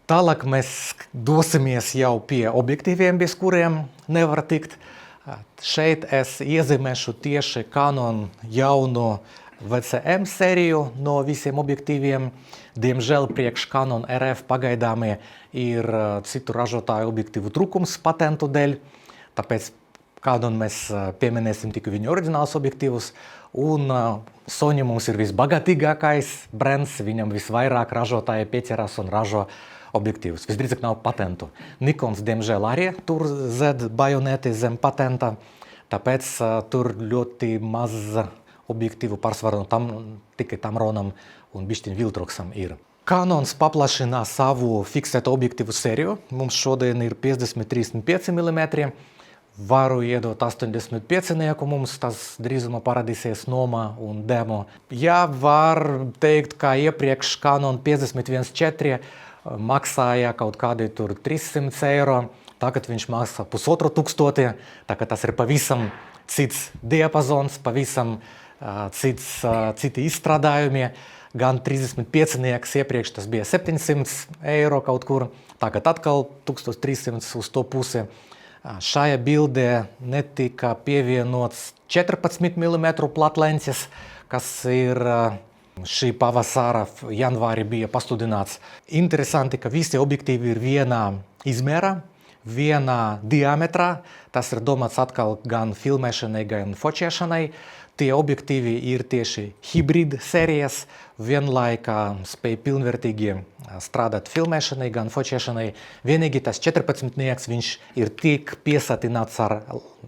Tālāk mēs dosimies jau pie objektīviem, bez kuriem nevar tikt. Šeit es iezīmēšu tieši Canon jauno VCM sēriju no visiem objektīviem. Diemžēl priekš Canon RF pagaidāmie ir citu ražotāju objektīvu trūkums patentu dēļ, tāpēc Canon mēs pieminēsim tikai viņu oriģinālus objektīvus. Un Sony mums ir visbagātīgākais brands, viņam visvairāk ražotāji pieķerās un ražo objektīvus. Visdrīzāk nav patentu. Nikons, diemžēl, arī tur Z bajoneti zem patenta, tāpēc tur ļoti maz objektīvu pārsvaru tikai Tamronam un bišķiņ Viltroxam ir. Canons paplašina savu fiksētu objektīvu sēriju. Mums šodien ir 50-35 mm. Varu iedot 85-nieku, mums tas drīzumā parādīsies nomā un demo. Jā, var teikt, ka iepriekš Canon 51.4 maksāja kaut kādi tur 300 eiro, tagad viņš maksā 1500, tā kā tas ir pavisam cits diapazons, pavisam citi izstrādājumi. Gan 35-nieks iepriekš tas bija 700 eiro kaut kur, tagad atkal 1300 uz to pusi. Šajā bildē netika pievienots 14 mm platlences, kas ir šī pavasara janvārī bija pasludināts. Interesanti, ka visi objektīvi ir vienā izmērā, vienā diametrā. Tas ir domāts atkal gan filmēšanai, gan fočēšanai. Tie objektīvi ir tieši hibrīd sērijas, vienlaikā spēj pilnvērtīgi strādāt filmēšanai, gan fočēšanai. Vienīgi tas 14-nieks, viņš ir tik piesatināts ar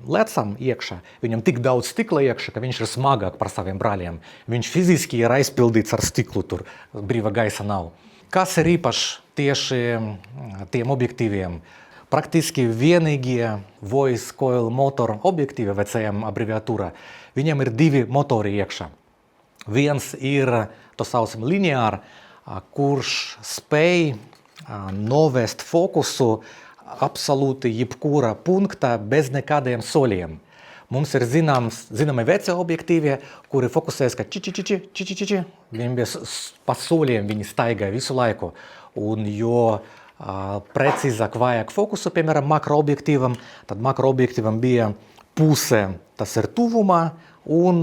lecam iekšā, viņam tik daudz stikla iekšā, ka viņš ir smagāk par saviem brāļiem. Viņš fiziski ir aizpildīts ar stiklu, tur brīva gaisa nav. Kas ir īpaši tieši tiem objektīviem? Praktiski vienīgie voice coil motor objektīvi, VCM abreviatūra, viņam ir divi motori iekšā. Viens ir to saucam lineāri, kurš spēj novest fokusu absolūti jebkura punkta bez nekādiem soļiem. Mums ir zināmi veci objektīvi, kuri fokusēs, ka či. Viņi bez pa soļiem viņi staigā visu laiku. Un jo precīzāk vajag fokusu, piemēram, makroobjektīvam, tad makroobjektīvam bija puse, tas ir tuvumā, un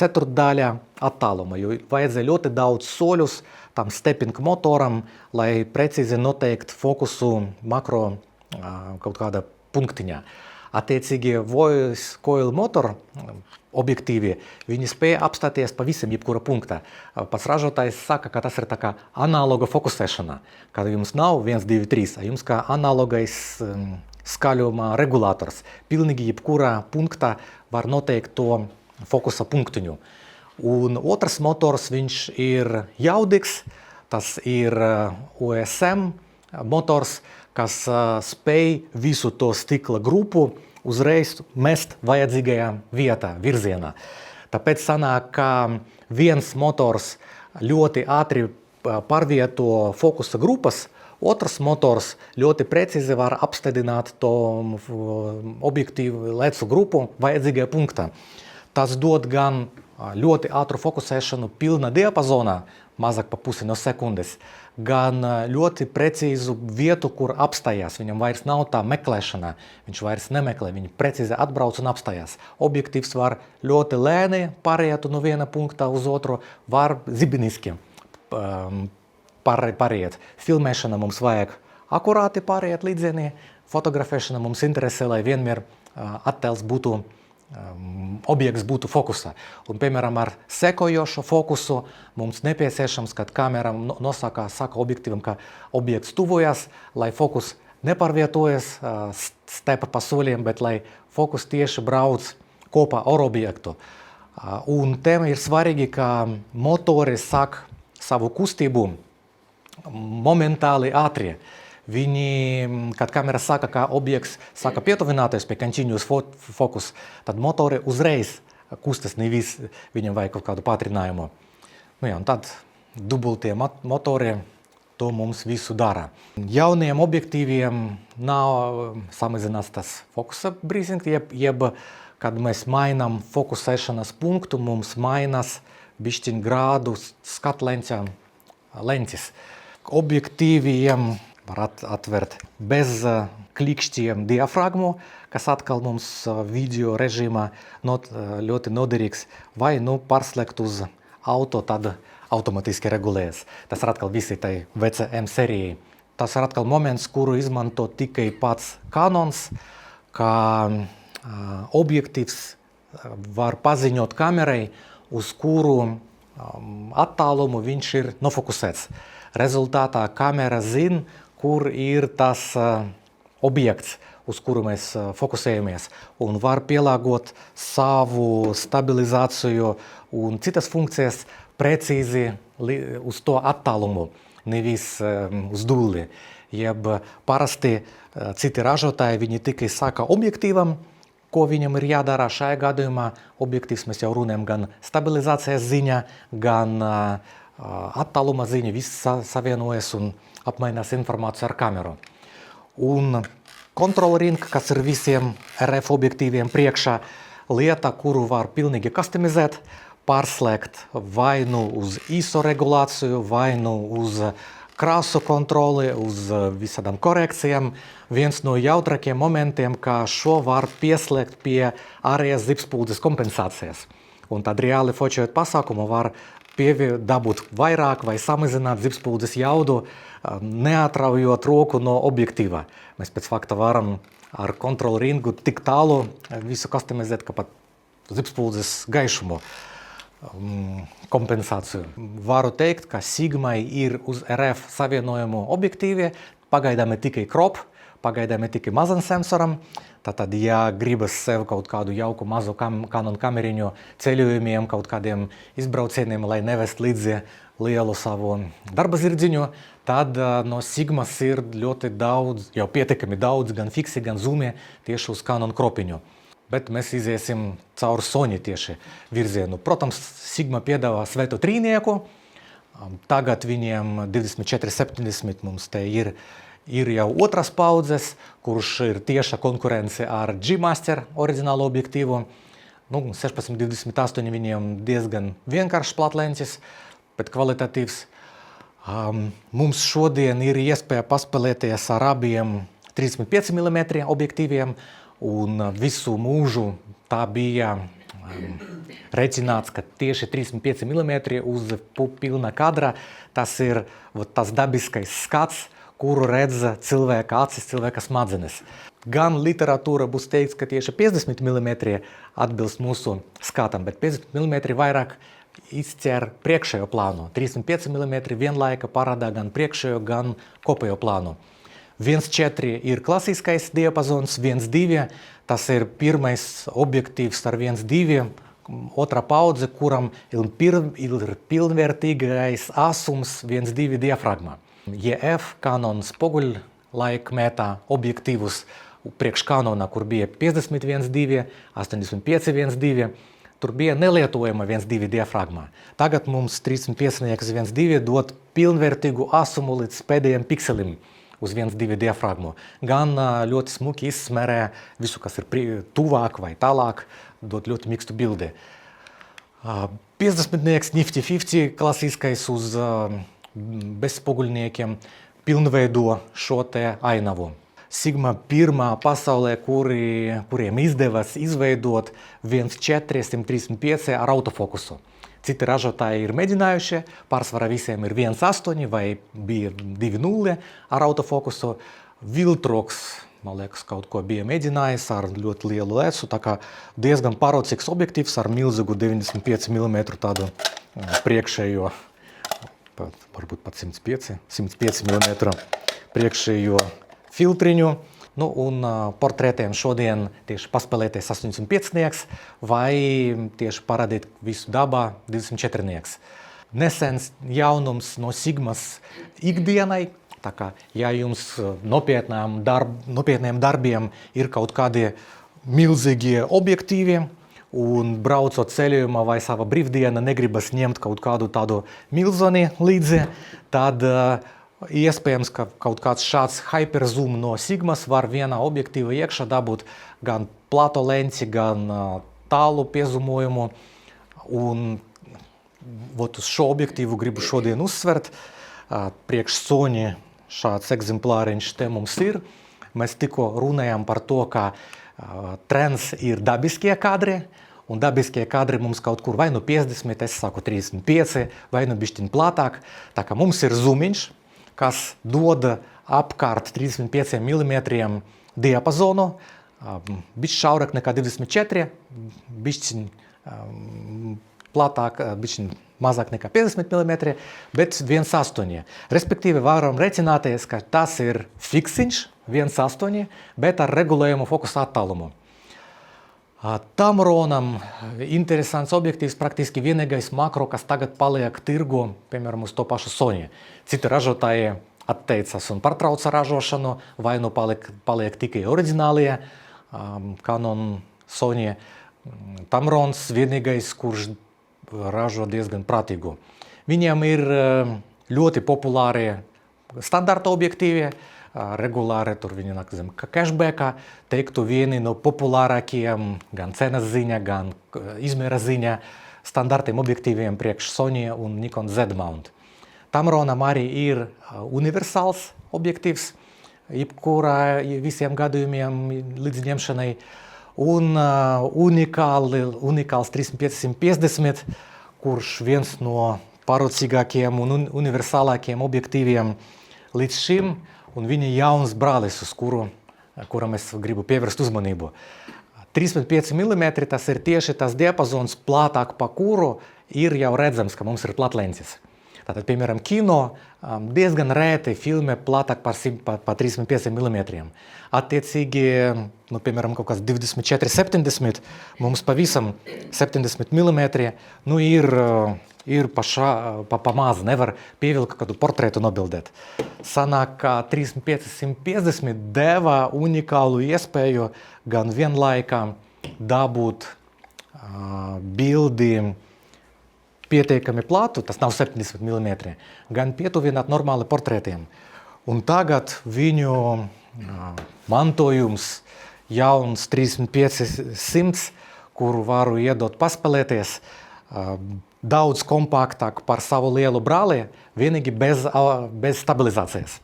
ceturtdaļa attāluma, jo vajadzēja ļoti daudz soļus tam stepping motoram, lai precīzi noteikt fokusu makro kaut kādā punktiņā. Attiecīgi voice coil motor objektīvi, viņi spēja apstāties pavisam jebkura punktā. Pats ražotājs saka, ka tas ir tā kā analoga fokusēšana, kad jums nav 1, 2, 3, jums kā analogais skaļuma regulators. Pilnīgi jebkurā punktā var noteikt to fokusa punktiņu. Un otrs motors, viņš ir jaudīgs, tas ir USM motors, kas spēj visu to stikla grupu uzreiz mest vajadzīgajā vietā, virzienā. Tāpēc sanāk, ka viens motors ļoti ātri pārvieto fokusa grupas, otrs motors ļoti precīzi var apstādināt to objektīvu lecu grupu vajadzīgajā punktā. Tas dod gan ļoti ātru fokusēšanu pilna diapazonā, mazāk pa pusi no sekundes, gan ļoti precīzu vietu, kur apstājās. Viņam vairs nav tā meklēšana, viņš vairs nemeklē, viņi precīzi atbrauc un apstājās. Objektīvs var ļoti lēni pāriet no viena punkta uz otru, var zibiniski pāriet. Filmēšana mums vajag akurāti pāriet līdzienī, fotografēšana mums interesē, lai vienmēr attēls būtu objekts būtu fokusā. Un, piemēram, ar sekojošo fokusu mums nepieciešams, kad kamera saka objektīvam, ka objekts tuvojas, lai fokus nepārvietojas stepa pa soļiem, bet lai fokus tieši brauc kopā ar objektu. Un tēma ir svarīgi, ka motori sāk savu kustību momentāli ātri. Viņi, kad kamera saka, ka objekts saka pietuvināties pie continuous focus, tad motori uzreiz kustas, nevis viņam vajag kaut kādu pātrinājumu. Nu jā, un tad dubultie motori to mums visu dara. Jauniem objektīviem nav samazināts tas fokusa breathing, jeb kad mēs mainām fokusēšanas punktu, mums mainās bišķiņ grādu skatleņķa leņķis. Objektīviem var atvērt bez klikšķiem diafragmu, kas atkal mums video režīmā ļoti noderīgs, vai pārslēgt uz auto, tad automatiski regulēs. Tas ir atkal visi tai VCM sērijai. Tas ir atkal moments, kuru izmanto tikai pats Canons, kā objektīvs var paziņot kamerai, uz kuru attālumu viņš ir nofokusēts. Rezultātā kamera zina, kur ir tas objekts, uz kuru mēs fokusējamies, un var pielāgot savu stabilizāciju un citas funkcijas precīzi uz to attālumu, nevis uz dulli. Jeb parasti citi ražotāji, viņi tikai saka objektīvam, ko viņam ir jādara. Šajā gadījumā objektīvs mēs jau runājam gan stabilizācijas ziņā, gan attāluma ziņa, viss savienojas un apmainās informāciju ar kameru. Un control ring, kas ir visiem RF objektīviem priekšā, lieta, kuru var pilnīgi customizēt, pārslēgt vai uz ISO regulāciju, vai uz krāsu kontroli, uz visādām korekcijām. Viens no jautrākiem momentiem, ka šo var pieslēgt pie ārējas zibspuldzes kompensācijas. Un tad reāli fočējot pasākumu var dabūt vairāk vai samazināt zibspuldzes jaudu, neatraujot roku no objektīva. Mēs pēc fakta varam ar kontrol ringu tik tālu visu customizēt, ka pat zibspuldzes gaišumu kompensāciju. Varu teikt, ka Sigmai ir uz RF savienojumu objektīvi, pagaidām tikai crop, pagaidām tikai mazam sensoram. Tātad, ja gribas sev kaut kādu jauku mazu Canon kameriņu ceļojumiem, kaut kādiem izbraucieniem, lai nevest līdzi lielu savu darba zirdziņu, tad no Sigmas ir ļoti daudz, jau pietiekami daudz, gan fiksi, gan zumi tieši uz Canon kropiņu. Bet mēs iziesim caur Sony tieši virzienu. Protams, Sigma piedāvā sveto trīnieku. Tagad viņiem 2470 mums te ir jau otras paudzes, kurš ir tieša konkurence ar G-Master oriģinālu objektīvu. 1628 viņiem diezgan vienkāršs platlentis, bet kvalitatīvs. Mums šodien ir iespēja paspēlēties ar abiem 35 mm objektīviem, un visu mūžu tā bija recināts, ka tieši 35 mm uz pilna kadra tas ir tas dabiskais skats, kuru redz cilvēka acis, cilvēka smadzenes. Gan literatūra būs teikts, ka tieši 50 mm atbilst mūsu skatam, bet 50 mm vairāk izķer priekšējo plānu. 35 mm vienlaika parādā gan priekšējo, gan kopējo plānu. 1.4 ir klasiskais diapazons, 1.2 tas ir pirmais objektīvs ar 1.2, otrā paudze, kuram ir pilnvērtīgais asums 1.2 diafragmā. EF Canon spoguļlaikmetā objektīvus priekš Canona, kur bija 50 1.2, 85 1.2, tur bija nelietojama 1.2 diafragmā. Tagad mums 35 1.2 dod pilnvērtīgu asumu līdz pēdējiem pikselim uz 1.2 diafragmu. Gan ļoti smuki izsmerē visu, kas ir tuvāk vai tālāk, dot ļoti mikstu bildi. 50 nifty-50 klasiskais uz bezspoguļniekiem pilnveido šo te ainavu. Sigma pirmā pasaulē, kuriem izdevās izveidot 1.4 135 ar autofokusu. Citi ražotāji ir mēģinājuši, pārsvarā visiem ir 1.8 vai bija 2.0 ar autofokusu. Viltroks, man liekas, kaut ko bija mēģinājis ar ļoti lielu lecu, tā kā diezgan parocīgs objektīvs ar milzīgu 95 mm tādu priekšējo, varbūt pat 105 mm priekšējo filtriņu. Un portretiem šodien tieši paspēlēties 85 vai tieši parādīt visu dabā 24. Nesens jaunums no Sigmas ikdienai, tā kā ja jums nopietniem darbiem ir kaut kādi milzīgie objektīvi un braucot ceļojumā vai sava brīvdiena negribas ņemt kaut kādu tādu milzoni līdzi, tad iespējams, ka kaut kāds šāds hyperzoom no Sigmas var vienā objektīva iekšā dabūt gan plato lenci, gan tālu piezumojumu. Un uz šo objektīvu gribu šodien uzsvert. Priekš Sony šāds egzemplāriņš te mums ir. Mēs tikko runājām par to, ka trends ir dabiskie kadri, un dabiskie kadri mums kaut kur vai nu 50, es saku 35, vai nu bišķiņ plātāk. Tā kā mums ir zumiņš, kas dod apkārt 35 mm diapazonu, bišķi šaurāk nekā 24, bišķiņ plātāk, bišķiņ mazāk nekā 50 mm, bet 1,8. Respektīvi varam recināties, ka tas ir fiksiņš 1,8, bet ar regulējumu fokusa attālumu. Tamronam interesants objektīvs, praktiski vienīgais makro, kas tagad paliek tirgu, piemēram, uz to pašu Sony. Citi ražotāji atteicas un pārtrauca ražošanu, vai nu paliek tikai oriģinālie Canon, Sony. Tamrons vienīgais, kurš ražo diezgan prātīgu. Viņiem ir ļoti populāri standarta objektīvi, regulāri tur viņi nāk zem cashbacka, teiktu vieni no populārākajiem gan cenas ziņa, gan izmēra ziņa standartiem objektīviem priekš Sony un Nikon Z-mount. Tamronam arī ir universāls objektīvs, jebkurā visiem gadījumiem līdzņemšanai, un unikāls 35-150, kurš viens no pārrocīgākiem un universālākiem objektīviem līdz šim, un viņa jauns brālis, uz kuram es gribu pievērst uzmanību. 35 mm, tas ir tieši tas diapazons plātāk pa kuru ir jau redzams, ka mums ir platlenses. Tātad, piemēram, kino diezgan rēti filmē plātāk par 35 mm. Attiecīgi, piemēram, kaut kāds 24-70, mums pavisam 70 mm, ir pa maz, nevar pievilkt kādu portretu nobildēt. Sanāk, ka 35-150 deva unikālu iespēju gan vienlaikā dabūt bildi pietiekami platu, tas nav 70 mm, gan pietuvināt normāli portretiem. Un tagad viņu mantojums jauns 35-100, kuru varu iedot paspēlēties, daudz kompaktāk par savu lielu brāli, vienīgi bez stabilizācijas.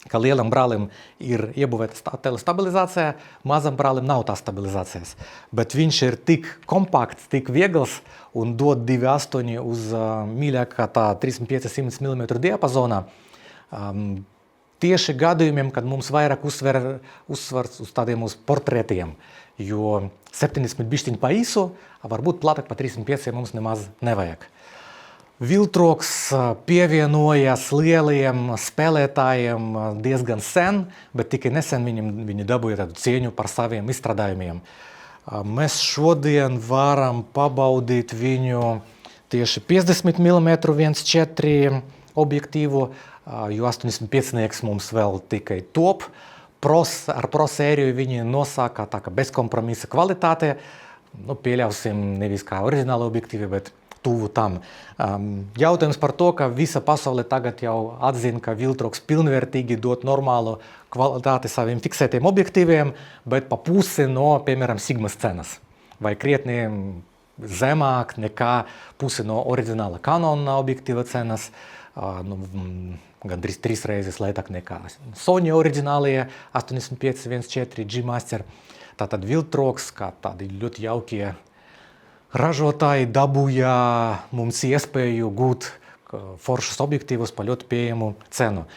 Ka lielam brālim ir iebūvēta telestabilizācija, mazam brālim nav tā stabilizācijas. Bet viņš ir tik kompakts, tik viegls un dod 2,8 uz mīļākā tā 35-100 mm diapazonā. Tieši gadījumiem, kad mums vairāk uzsvars uz tādiem uz portretiem, jo 70 bišķiņu pa īsu, varbūt plātāk pa 35 mums nemaz nevajag. Viltroks pievienojas lieliem spēlētājiem diezgan sen, bet tikai nesen viņi dabūja tādu cieņu par saviem izstrādājumiem. Mēs šodien varam pabaudīt viņu tieši 50 mm 1.4 objektīvu, jo 85 mums vēl tikai top. Ar Pro sēriju viņi nosaka tā kā bezkompromisa kvalitāte. Pieļausim nevis kā oriģināli objektīvi, bet tuvu tam. Jautājums par to, ka visa pasaule tagad jau atzina, ka Viltroks pilnvērtīgi dod normālu kvalitāti saviem fiksētiem objektīviem, bet pa pusi no, piemēram, Sigmas cenas. Vai krietni zemāk nekā pusi no oriģināla Canon objektīva cenas, gandrīz 3 reizes lētāk nekā Sony oriģinālie 85-1.4 G-Master. Tātad Viltroks, kā tādi ļoti jaukie ražotāji dabūja mums iespēju gūt foršus objektīvus par ļoti pieejamu cenu.